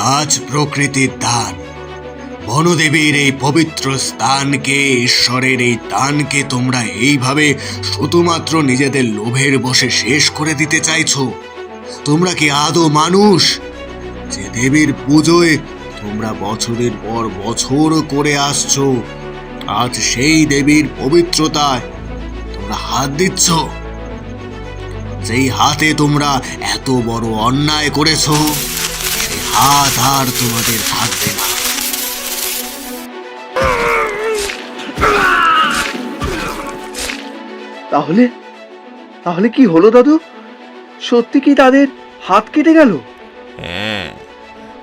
গাছ প্রকৃতির দান। বনদেবীর এই পবিত্র স্থানকে, ঈশ্বরের এই দানকে তোমরা এইভাবে শুধুমাত্র নিজেদের লোভের বশে শেষ করে দিতে চাইছো? তোমরা কি আদৌ মানুষ? যে দেবীর পুজোয় তোমরা বছরের পর বছর করে আসছো, আজ সেই দেবীর পবিত্রতায় তোমরা হাত দিচ্ছ। যেই হাতে তোমরা এত বড় অন্যায় করেছো, সেই হাত আর তোমাদের থাকবে না। তাহলে তাহলে কি হলো দাদু? সত্যি কি তাদের হাত কেটে গেল? হ্যাঁ,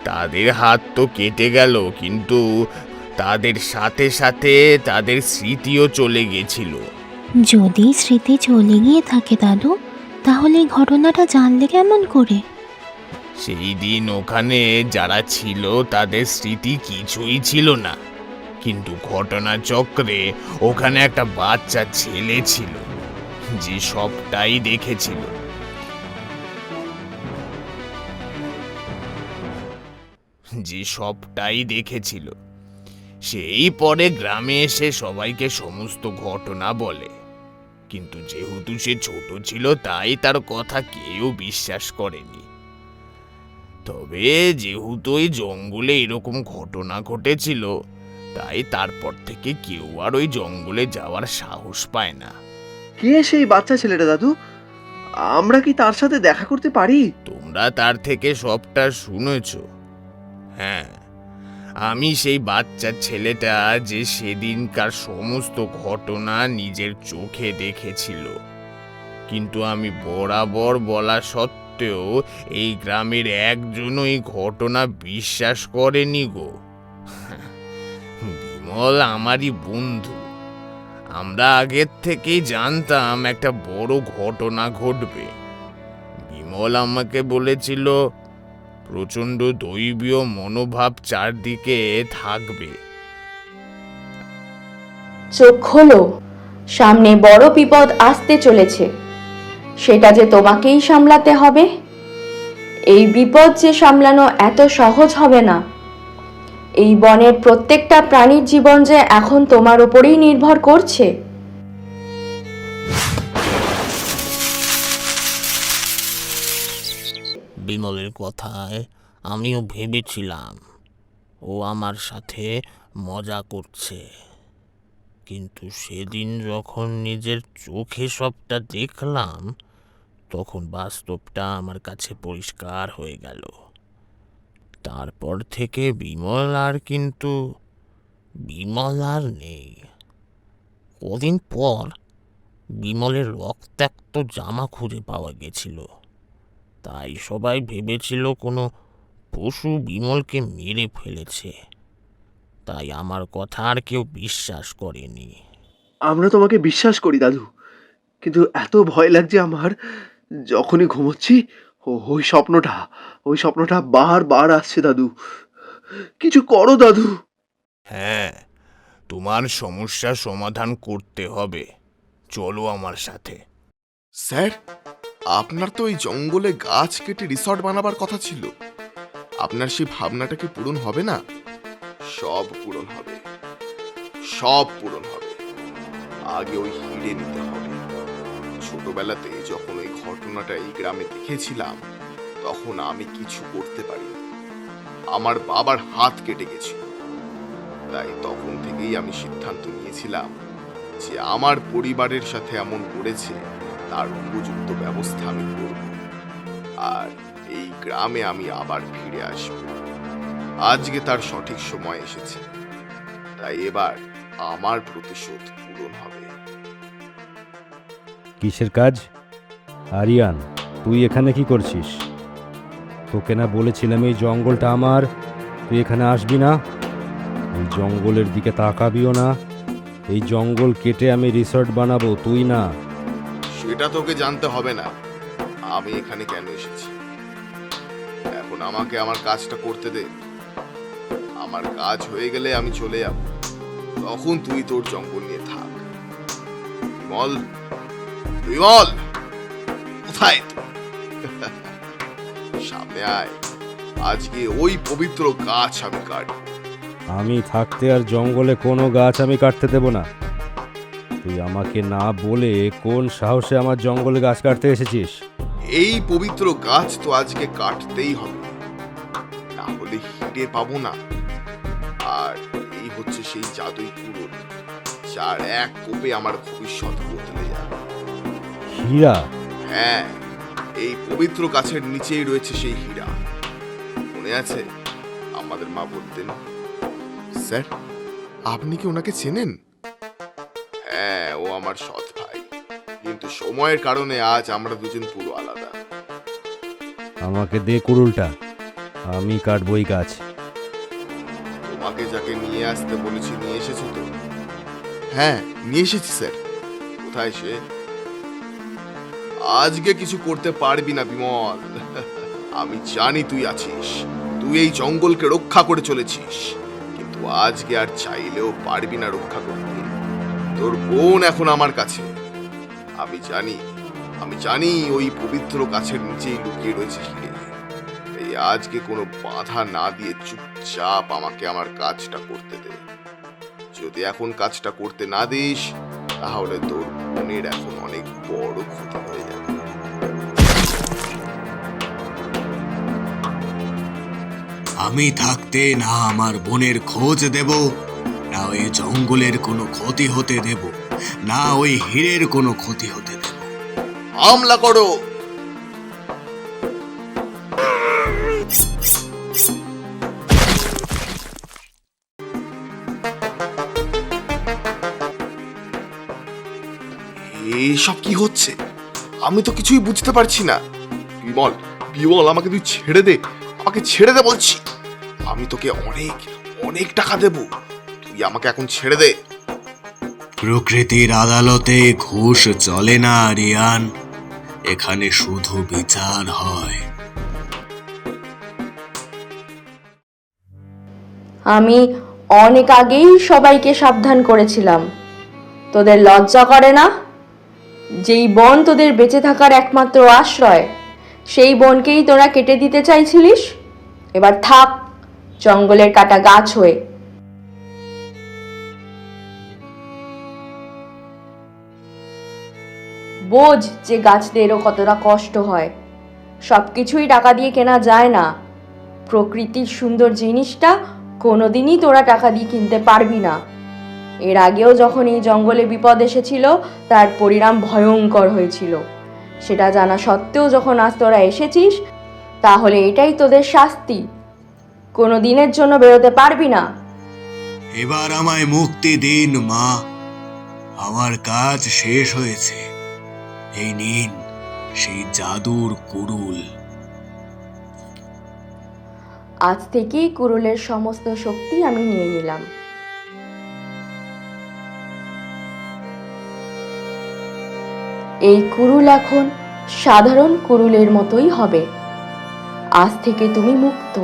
তাদের হাত তো কেটে গেল, কিন্তু তাদের সাথে সাথে তাদের স্মৃতিও চলে গেছিল। যদি স্মৃতি চলে গিয়ে থাকে দাদু, তাহলে এই ঘটনাটা জানলে কেমন করে? সেই দিন ওখানে যারা ছিল তাদের স্মৃতি কিছুই ছিল না, কিন্তু ঘটনাচক্রে ওখানে একটা বাচ্চা ছেলে ছিল যে সবটাই দেখেছিল। সেই পরে গ্রামে এসে সবাইকে সমস্ত ঘটনা বলে, কিন্তু যেহেতু সে ছোট ছিল তাই তার কথা কেউ বিশ্বাস করেনি। তবে যেহেতু ওই জঙ্গলে এরকম ঘটনা ঘটেছিল, তাই তারপর থেকে কেউ আর ওই জঙ্গলে যাওয়ার সাহস পায় না। কে সেই বাচ্চা ছেলেটা দাদু? আমরা কি তার সাথে দেখা করতে পারি? তোমরা তার থেকে সবটা শুনেছ। হ্যাঁ, আমি সেই বাচ্চা ছেলেটা যে সেদিনকার সমস্ত ঘটনা নিজের চোখে দেখেছিল, কিন্তু আমি বরাবর বলা সত্ত্বেও এই গ্রামের একজনও এই ঘটনা বিশ্বাস করেনি গো। বিমল আমারই বন্ধু, আমরা আগের থেকেই জানতাম একটা বড় ঘটনা ঘটবে। বিমল আমাকে বলেছিল প্রচণ্ড দৈবীয় মনোভাব চারদিকে থাকবে। চোখ খোলো, সামনে বড় বিপদ আসতে চলেছে, সেটা যে তোমাকেই সামলাতে হবে। এই বিপদ যে সামলানো এত সহজ হবে না। এই বনের প্রত্যেকটা প্রাণীর জীবন যে এখন তোমার উপরেই নির্ভর করছে। বিমলের কথায় আমিও ভেবেছিলাম ও আমার সাথে মজা করছে, কিন্তু সেদিন যখন নিজের চোখে সবটা দেখলাম, তখন বাস্তবটা আমার কাছে পরিষ্কার হয়ে গেল। তারপর থেকে বিমল আর নেই। কদিন পর বিমলের রক্তাক্ত জামা খুঁজে পাওয়া গেছিল, তাই সবাই ভেবেছিল কোনো পশু বিমলকে মেরে ফেলেছে। তাই আমার কথা আর কেউ বিশ্বাস করেনি। আমরা তোমাকে বিশ্বাস করি দাদু, কিন্তু এত ভয় লাগছে আমার। যখনই ঘুমোচ্ছি ওই স্বপ্নটা বারবার আসছে দাদু। কিছু করো দাদু। হ্যাঁ, তোমার সমস্যা সমাধান করতে হবে, চলো আমার সাথে। স্যার, আপনার তো ওই জঙ্গলে গাছ কেটে রিসর্ট বানাবার কথা ছিল। আপনার সেই ভাবনাটা কি পূরণ হবে না? সব পূরণ হবে, সব পূরণ হবে। আগে ওই হিরে নিতে হবে। ছোটবেলাতে যখন ওই ঘটনাটা এই গ্রামে দেখেছিলাম, তখন আমি কিছু করতে পারিনি। আমার বাবার হাত কেটে গেছিল। তাই তখন থেকেই আমি সিদ্ধান্ত নিয়েছিলাম যে আমার পরিবারের সাথে এমন করেছে তার উপযুক্ত ব্যবস্থা আমি করব, আর এই গ্রামে আমি আবার ফিরে আসব। আজকে তার সঠিক সময় এসেছে, তাই এবার আমার প্রতিশোধ পূরণ হবে। কিসের কাজ? আরিয়ান, তুই এখানে কি করছিস? তোকে না বলেছিলাম এই জঙ্গলটা আমার, তুই এখানে আসবি না। এই জঙ্গলের দিকে তাকাবিও না। এই জঙ্গল কেটে আমি রিসর্ট বানাবো, তুই না। সেটা তোকে জানতে হবে না আমি এখানে কেন এসেছি। এখন আমাকে আমার কাজটা করতে দে। আমার কাজ হয়ে গেলে আমি চলে যাব, তখন তুই তোর জঙ্গল নিয়ে থাক। বিমল, বিমল, কোথায় তুই? সামনে আয়, আজকে ওই পবিত্র গাছ আমি কাটব। আমি থাকতে আর জঙ্গলে কোনো গাছ আমি কাটতে দেব না। তুই আমাকে না বলে কোন সাহসে আমার জঙ্গলে গাছ কাটতে এসেছিস? এই পবিত্র গাছ তো আজকে কাটতেই হবে, না হলে হিরে পাবো না। আর এই হচ্ছে সেই জাদুই কুড়ুল, যার এক কোপে আমার ভবিষ্যৎ বদলে যাবে। হীরা? হ্যাঁ, এই পবিত্র গাছের নিচেই রয়েছে সেই হীরা। মনে আছে আমাদের মা বলতেন? স্যার, আপনি কি ওনাকে চেনেন? হ্যাঁ, ও আমার সৎ ভাই, কিন্তু সময়ের কারণে আজ আমরা দুজন পুরো আলাদা। আমাকে দে কুড়ুলটা, আমি কাটবই গাছ। তোমাকে যাকে নিয়ে আসতে বলেছি নিয়ে এসেছো তো? হ্যাঁ, নিয়ে এসেছি স্যার। কোথায় সে? আজকে কিছু করতে পারবি না বিমল। আমি জানি তুই আছিস, তুই এই জঙ্গলকে রক্ষা করে চলেছিস, কিন্তু আজকে আর চাইলেও পারবি না রক্ষা করতে। তোর বোন এখন আমার কাছে। আমি জানি ওই পবিত্র গাছের নিচেই লুকিয়ে রয়েছে হিরে। এই আজকে কোনো বাধা না দিয়ে চুপচাপ আমাকে আমার কাজটা করতে দে। যদি এখন কাজটা করতে না দিস, তাহলে তোর বোনের এখন অনেক বড় ক্ষতি হয়ে যাবে। আমি থাকতে না আমার বোনের খোঁজ দেব, না ওই জঙ্গলের কোনো ক্ষতি হতে দেব, না ওই হীরের কোনো ক্ষতি হতে দেব। হামলা করো! এসব কি হচ্ছে? আমি তো কিছুই বুঝতে পারছি না। বিমল, বিমল, আমাকে তুই ছেড়ে দে, আমাকে ছেড়ে দে বলছি। আমি তোকে অনেক অনেক টাকা দেব, তুই আমাকে এখন ছেড়ে দে। প্রকৃতির আদালতে ঘুষ চলে না রিয়ান, এখানে শুধু বিচার হয়। আমি অনেক আগেই সবাইকে সাবধান করেছিলাম। তোদের লজ্জা করে না? যেই বন তোদের বেঁচে থাকার একমাত্র আশ্রয়, সেই বনকেই তোরা কেটে দিতে চাইছিলিস। এবার থাক জঙ্গলের কাটা গাছ হয়ে। বোঝ যে গাছদেরও কতটা কষ্ট হয়। সবকিছুই টাকা দিয়ে কেনা যায় না। প্রকৃতির সুন্দর জিনিসটা কোনোদিনই তোরা টাকা দিয়ে কিনতে পারবি না। এর আগেও যখন এই জঙ্গলে বিপদ এসেছিল, তার পরিণাম ভয়ঙ্কর হয়েছিল। সেটা জানা সত্ত্বেও যখন আজ তোরা এসেছিস, তাহলে এটাই তোদের শাস্তি। কোনো দিনের জন্য বেরোতে পারবি না। এবার আমায় মুক্তি দিন মা, আমার কাজ শেষ হয়েছে। এই নিন সেই জাদুর কুড়ুল। আজ থেকেই কুড়ুলের সমস্ত শক্তি আমি নিয়ে নিলাম। এই কুড়ুল এখন সাধারণ কুড়ুলের মতোই হবে। আজ থেকে তুমি মুক্ত।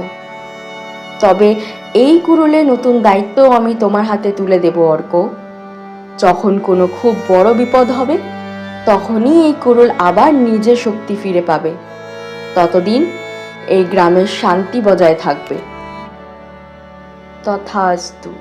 তবে এই কুড়ুলে নতুন দায়িত্ব আমি তোমার হাতে তুলে দেব অর্ক। যখন কোনো খুব বড় বিপদ হবে, তখনই এই কুড়ুল আবার নিজের শক্তি ফিরে পাবে। ততদিন এই গ্রামের শান্তি বজায় থাকবে। তথাস্তু।